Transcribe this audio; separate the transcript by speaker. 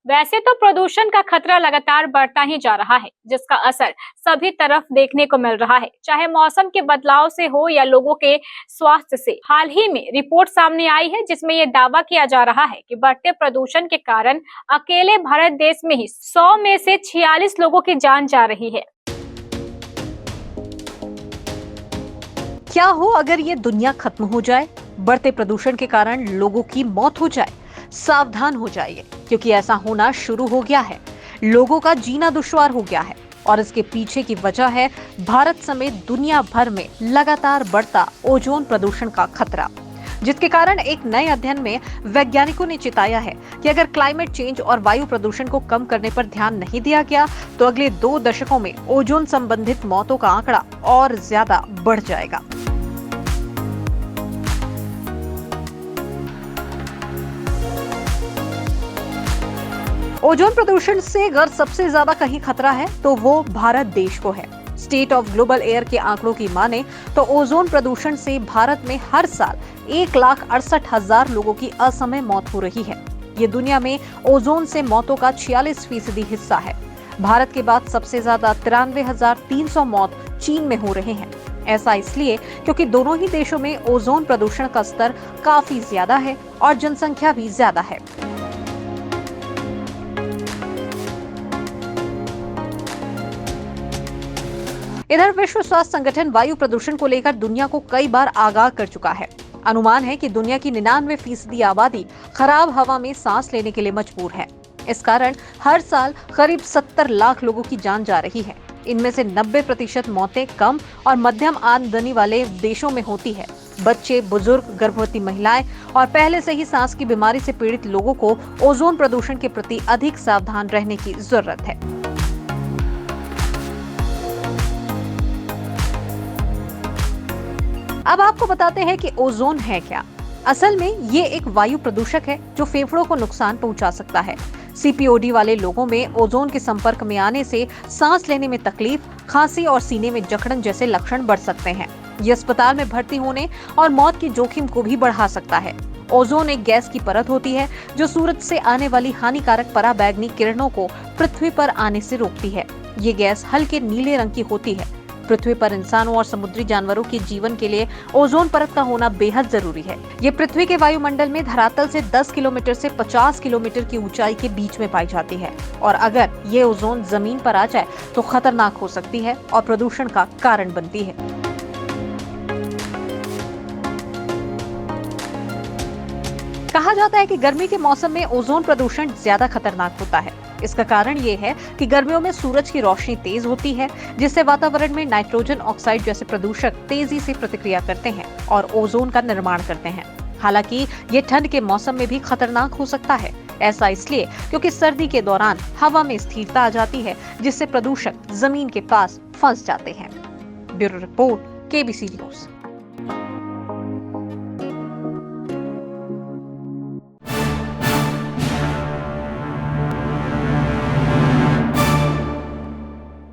Speaker 1: वैसे तो प्रदूषण का खतरा लगातार बढ़ता ही जा रहा है, जिसका असर सभी तरफ देखने को मिल रहा है, चाहे मौसम के बदलाव से हो या लोगों के स्वास्थ्य से। हाल ही में रिपोर्ट सामने आई है जिसमें यह दावा किया जा रहा है कि बढ़ते प्रदूषण के कारण अकेले भारत देश में ही 100 में से 46 लोगों की जान जा रही है।
Speaker 2: क्या हो अगर ये दुनिया खत्म हो जाए, बढ़ते प्रदूषण के कारण लोगों की मौत हो जाए? सावधान हो जाइए, क्योंकि ऐसा होना शुरू हो गया है। लोगों का जीना दुश्वार हो गया है और इसके पीछे की वजह है भारत समेत दुनिया भर में लगातार बढ़ता ओजोन प्रदूषण का खतरा, जिसके कारण एक नए अध्ययन में वैज्ञानिकों ने चिताया है कि अगर क्लाइमेट चेंज और वायु प्रदूषण को कम करने पर ध्यान नहीं दिया गया तो अगले 2 दशकों में ओजोन संबंधित मौतों का आंकड़ा और ज्यादा बढ़ जाएगा। ओजोन प्रदूषण से अगर सबसे ज्यादा कहीं खतरा है तो वो भारत देश को है। स्टेट ऑफ ग्लोबल एयर के आंकड़ों की माने तो ओजोन प्रदूषण से भारत में हर साल 1,68,000 लोगों की असमय मौत हो रही है। ये दुनिया में ओजोन से मौतों का 46% हिस्सा है। भारत के बाद सबसे ज्यादा 93,300 मौत चीन में हो रहे हैं। ऐसा इसलिए क्योंकि दोनों ही देशों में ओजोन प्रदूषण का स्तर काफी ज्यादा है और जनसंख्या भी ज्यादा है। इधर विश्व स्वास्थ्य संगठन वायु प्रदूषण को लेकर दुनिया को कई बार आगाह कर चुका है। अनुमान है कि दुनिया की 99% आबादी खराब हवा में सांस लेने के लिए मजबूर है। इस कारण हर साल करीब 70 लाख लोगों की जान जा रही है। इनमें से 90% मौतें कम और मध्यम आमदनी वाले देशों में होती है। बच्चे, बुजुर्ग, गर्भवती महिलाएं और पहले से ही सांस की बीमारी से पीड़ित लोगों को ओजोन प्रदूषण के प्रति अधिक सावधान रहने की जरूरत है। अब आपको बताते हैं कि ओजोन है क्या। असल में ये एक वायु प्रदूषक है जो फेफड़ों को नुकसान पहुंचा सकता है। सीपीओडी वाले लोगों में ओजोन के संपर्क में आने से सांस लेने में तकलीफ, खांसी और सीने में जकड़न जैसे लक्षण बढ़ सकते हैं। ये अस्पताल में भर्ती होने और मौत की जोखिम को भी बढ़ा सकता है। ओजोन एक गैस की परत होती है जो सूरज से आने वाली हानिकारक पराबैंगनी किरणों को पृथ्वी पर आने से रोकती है। ये गैस हल्के नीले रंग की होती है। पृथ्वी पर इंसानों और समुद्री जानवरों के जीवन के लिए ओजोन परत का होना बेहद जरूरी है। ये पृथ्वी के वायुमंडल में धरातल से 10 किलोमीटर से 50 किलोमीटर की ऊंचाई के बीच में पाई जाती है और अगर ये ओजोन जमीन पर आ जाए तो खतरनाक हो सकती है और प्रदूषण का कारण बनती है। कहा जाता है कि गर्मी के मौसम में ओजोन प्रदूषण ज्यादा खतरनाक होता है। इसका कारण ये है कि गर्मियों में सूरज की रोशनी तेज होती है, जिससे वातावरण में नाइट्रोजन ऑक्साइड जैसे प्रदूषक तेजी से प्रतिक्रिया करते हैं और ओजोन का निर्माण करते हैं। हालांकि ये ठंड के मौसम में भी खतरनाक हो सकता है। ऐसा इसलिए क्योंकि सर्दी के दौरान हवा में स्थिरता आ जाती है, जिससे प्रदूषक जमीन के पास फंस जाते हैं। Bureau report, KBC news.